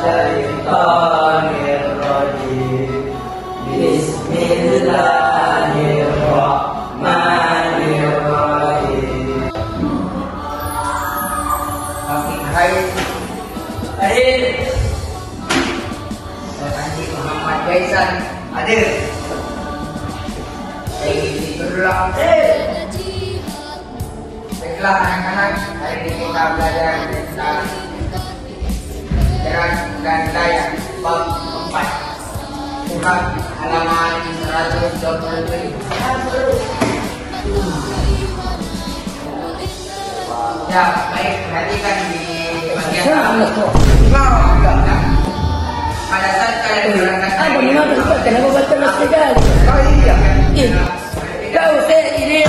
Syaitanirrajim. Bismillahirrahmanirrahim. Hadir. Anji Muhammad Gaisan hadir. Itulah hadir. Baiklah anak-anak, hari ini kita belajar tentang gerak dan daya bab 4. Buka halaman 127. Ya, baik, perhatikan di bagian pada saat kalian berangkat kenapa baca mas sekali? oh iya Kau saya ini.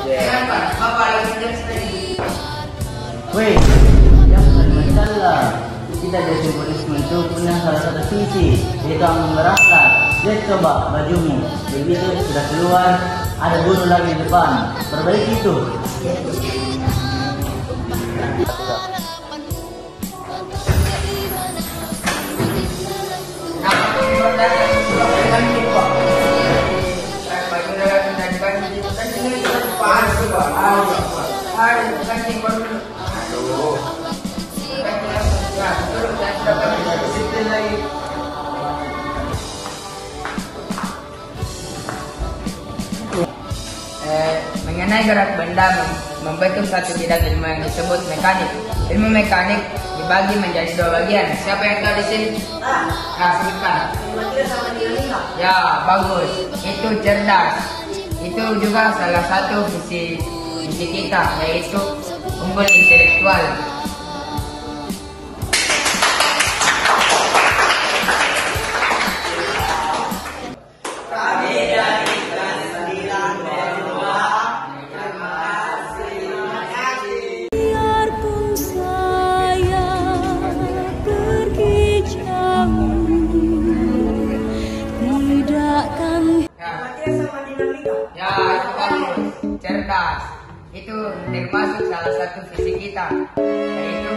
Kenapa? Bapak lagi jelas tadi. Weh, jangan masalah. Kita jadi simbolisme itu punya salah satu sisi, yaitu yang menggerakkan. Lihat coba bajumu, begitu sudah keluar, ada bulu lagi di depan. Perbaiki itu. Mengenai gerak benda membentuk satu bidang ilmu yang disebut mekanik. Ilmu mekanik dibagi menjadi dua bagian. Siapa yang tahu di sini? Sebutkan. Ya, bagus. Itu cerdas. Itu juga salah satu visi kita, yaitu unggul intelektual. Ya, itu bagus. Cerdas. Itu termasuk salah satu visi kita, yaitu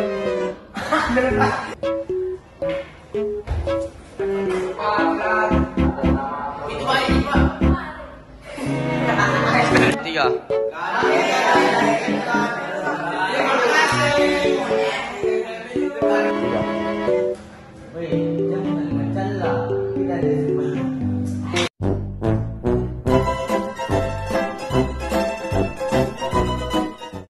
itu baik, Pak. Tiga. Weh, jangan masalah. Kita jadi simbolisme.